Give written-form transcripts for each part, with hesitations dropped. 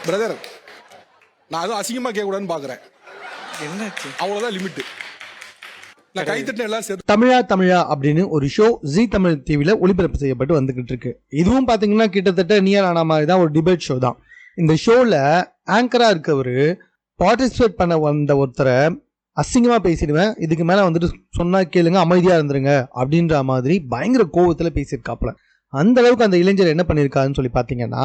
Brother நான் அதுவும் அசிங்கமா கேட்கக்கூடாதுன்னு பாக்குறேன். என்னாச்சு? அவ்வளவுதான் லிமிட். நான் கைத்தட்ட எல்லாம் சேர்த்து தமிழா தமிழா அப்படின்னு ஒரு ஷோ ஜி தமிழ் டிவில ஒளிபரப்பு செய்யப்பட்டு வந்துகிட்டு இருக்கு. இதுவும் பாத்தீங்கன்னா கிட்டத்தட்ட நியர் ஆன மாதிரி தான் ஒரு டிபேட் ஷோ தான். இந்த ஷோல ஆங்கரா இருக்கவரு பார்ட்டிசிபேட் பண்ண வந்த ஒருத்தரை அசிங்கமா பேசிடுவேன், இதுக்கு மேல வந்துட்டு சொன்னா கேளுங்க, அமைதியா இருந்துருங்க அப்படின்ற மாதிரி பயங்கர கோவத்துல பேசியிருக்காப்ல. அந்த அளவுக்கு அந்த இளைஞர் என்ன பண்ணிருக்காருன்னு சொல்லி பாத்தீங்கன்னா,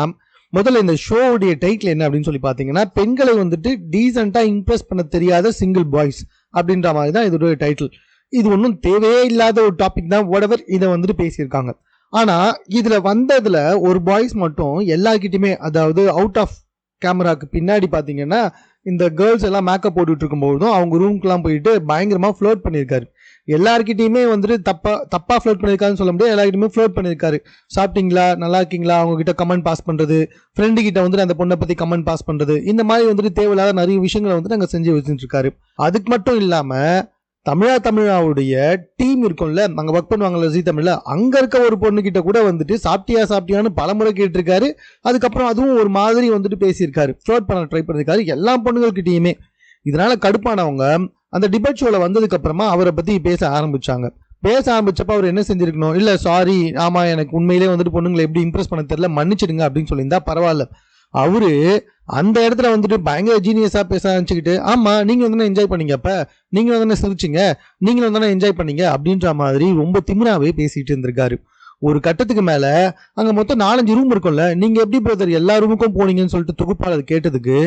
முதல்ல இந்த ஷோவுடைய டைட்டில் என்ன அப்படின்னு சொல்லி பாத்தீங்கன்னா, பெண்களை வந்துட்டு டீசெண்டா இம்ப்ரெஸ் பண்ண தெரியாத சிங்கிள் பாய்ஸ் அப்படின்ற மாதிரி தான் இதோட டைட்டில். இது ஒன்றும் தேவையே இல்லாத ஒரு டாபிக் தான், whatever இதை வந்துட்டு பேசியிருக்காங்க. ஆனா இதுல வந்ததுல ஒரு பாய்ஸ் மட்டும் எல்லார்கிட்டயுமே, அதாவது அவுட் ஆஃப் கேமராக்கு பின்னாடி பாத்தீங்கன்னா இந்த கேர்ள்ஸ் எல்லாம் மேக்கப் போட்டுட்டு இருக்கும்போதும் அவங்க ரூம்க்குலாம் போயிட்டு பயங்கரமா ஃப்ளோட் பண்ணியிருக்காரு. எல்லார்கிட்டயுமே வந்துட்டு தப்பா ஃப்ளோட் பண்ணியிருக்காருன்னு சொல்ல முடியாது, எல்லார்கிட்டயுமே ஃப்ளோட் பண்ணியிருக்காரு. சாப்பிட்டீங்களா, நல்லா இருக்கீங்களா, அவங்க கிட்ட கமெண்ட் பாஸ் பண்றது, ஃப்ரெண்டு கிட்ட வந்துட்டு அந்த பொண்ணை பத்தி கமெண்ட் பாஸ் பண்றது, இந்த மாதிரி வந்துட்டு தேவையில்லாத நிறைய விஷயங்களை வந்துட்டு அங்க செஞ்சு வச்சுட்டு இருக்காரு. அதுக்கு மட்டும் இல்லாம தமிழாவுடைய டீம் இருக்கும்ல, அங்க ஒர்க் பண்ணுவாங்கல்ல ஜி தமிழ்ல, அங்க இருக்க ஒரு பொண்ணு கிட்ட கூட வந்துட்டு சாப்பிட்டியான்னு பலமுறை கேட்டிருக்காரு. அதுக்கப்புறம் அதுவும் ஒரு மாதிரி வந்துட்டு பேசியிருக்காரு, ஃப்ளோட் பண்ண ட்ரை பண்ணிருக்காரு எல்லா பொண்ணுங்கள்கிட்டயுமே. இதனால கடுப்பானவங்க அந்த டிபேட் ஷோல வந்ததுக்கு அப்புறமா அவரை பத்தி பேச ஆரம்பிச்சப்ப அவர் என்ன செஞ்சிருக்கணும், இல்ல சாரி, ஆமா எனக்கு உண்மையிலேயே வந்துட்டு பொண்ணுங்களை எப்படி இம்ப்ரெஸ் பண்ண தெரியல, மன்னிச்சிடுங்க அப்படின்னு சொல்லியிருந்தா பரவாயில்ல. அவரு அந்த இடத்துல வந்துட்டு பயங்கர ஜீனியஸா பேச ஆரம்பிச்சுக்கிட்டு, ஆமா நீங்க வந்து என்ஜாய் பண்ணீங்க, அப்ப நீங்க வந்து சிரிச்சிங்க, நீங்களும் தானே என்ஜாய் பண்ணீங்க அப்படின்ற மாதிரி ரொம்ப திமிராவே பேசிட்டு இருந்திருக்காரு. ஒரு கட்டத்துக்கு மேல அங்க மொத்தம் 4-5 ரூம் இருக்கும்ல, நீங்க எப்படி பிரதர் எல்லா ரூமுக்கும் போனீங்கன்னு சொல்லிட்டு தொகுப்பாளர் கேட்டதுக்கு,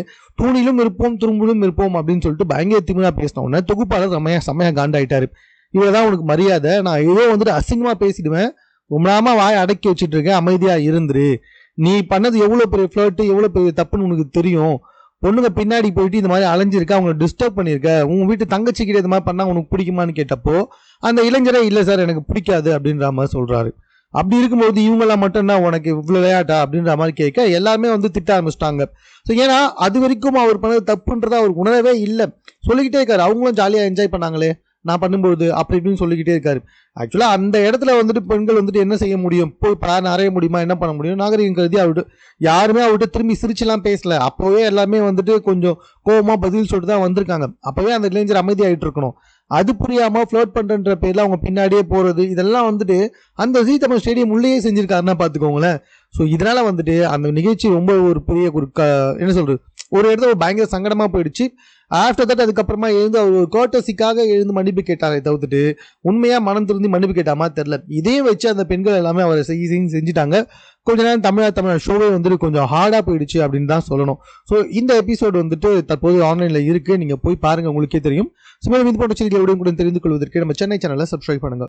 தூணிலும் இருப்போம் துரும்பிலும் இருப்போம் அப்படின்னு சொல்லிட்டு பயங்கர திமிரா பேசின உடனே தொகுப்பாளர் செம்மையா காண்டாயிட்டாரு. இவ்வளவுதான் உனக்கு மரியாதை, நான் ஏதோ வந்துட்டு அசிங்கமா பேசிடுவேன், ரொம்ப நாம வாய் அடக்கி வச்சுட்டு இருக்கேன், அமைதியா இருந்துரு, நீ பண்ணது எவ்வளவு பெரிய ஃப்ளர்ட், எவ்வளவு பெரிய தப்புன்னு உனக்கு தெரியும், பொண்ணுங்க பின்னாடி போயிட்டு இந்த மாதிரி அலைஞ்சிருக்க, அவங்க டிஸ்டர்ப் பண்ணிருக்க, உங்க வீட்டு தங்கச்சி கிட்ட இது மாதிரி பண்ணா உனக்கு பிடிக்குமான்னு கேட்டப்போ அந்த இளைஞரே இல்ல சார் எனக்கு பிடிக்காது அப்படின்ற மாதிரி சொல்றாரு. அப்படி இருக்கும்போது இவங்கெல்லாம் மட்டும்னா உனக்கு இவ்வளவு விளையாட்டா அப்படின்ற மாதிரி கேட்க எல்லாருமே வந்து திட்ட ஆரம்பிச்சிட்டாங்க. ஸோ ஏன்னா அது வரைக்கும் அவர் பண்ணது தப்புன்றத அவர் உணரவே இல்லை, சொல்லிக்கிட்டே இருக்காரு, அவங்களும் ஜாலியா என்ஜாய் பண்ணாங்களே நான் பண்ணும்போது அப்படி இப்படின்னு சொல்லிக்கிட்டே இருக்காரு. ஆக்சுவலா அந்த இடத்துல வந்துட்டு பெண்கள் வந்துட்டு என்ன செய்ய முடியும், போய் நிறைய முடியுமா, என்ன பண்ண முடியும், நாகரிகம் கருதி அவர்கிட்ட யாருமே அவர்கிட்ட திரும்பி சிரிச்சுலாம் பேசல. அப்பவே எல்லாமே வந்துட்டு கொஞ்சம் கோபமா பதில் சொல்லிட்டு தான் வந்திருக்காங்க. அப்பவே அந்த இளைஞர் அமைதியாயிட்டு இருக்கணும். அது புரியாம ஃப்ளோட் பண்றன்ற பேர்ல அவங்க பின்னாடியே போறது, இதெல்லாம் வந்துட்டு அந்த ஜி தமிழ் ஸ்டேடியம் உள்ளேயே செஞ்சிருக்காருன்னா பாத்துக்கோங்களேன். ஸோ இதனால வந்துட்டு அந்த நிகழ்ச்சி ரொம்ப ஒரு பெரிய ஒரு என்ன சொல்றது, ஒரு இடத்துல பயங்கர சங்கடமா போயிடுச்சு. ஆஃப்டர் தட் அதுக்கப்புறமா எழுந்து அவர் ஒரு கோட்டசிக்காக எழுந்து மன்னிப்பு கேட்டாரே தவிர்த்துட்டு உண்மையா மனம் திருந்தி மன்னிப்பு கேட்டாமா தெரியல. இதே வச்சு அந்த பெண்கள் எல்லாமே அவரை செஞ்சுட்டாங்க. கொஞ்ச நேரம் தமிழா ஷோவே வந்துட்டு கொஞ்சம் ஹார்டா போயிடுச்சு அப்படின்னு தான் சொல்லணும். ஸோ இந்த எபிசோடு வந்துட்டு தற்போது ஆன்லைன்ல இருக்கு, நீங்க போய் பாருங்க, உங்களுக்கே தெரியும். சும்மா இது போன்ற செய்திகளை கூட தெரிந்து கொள்வதற்கு நம்ம சென்னை சேனலை சப்ஸ்கிரைப் பண்ணுங்க.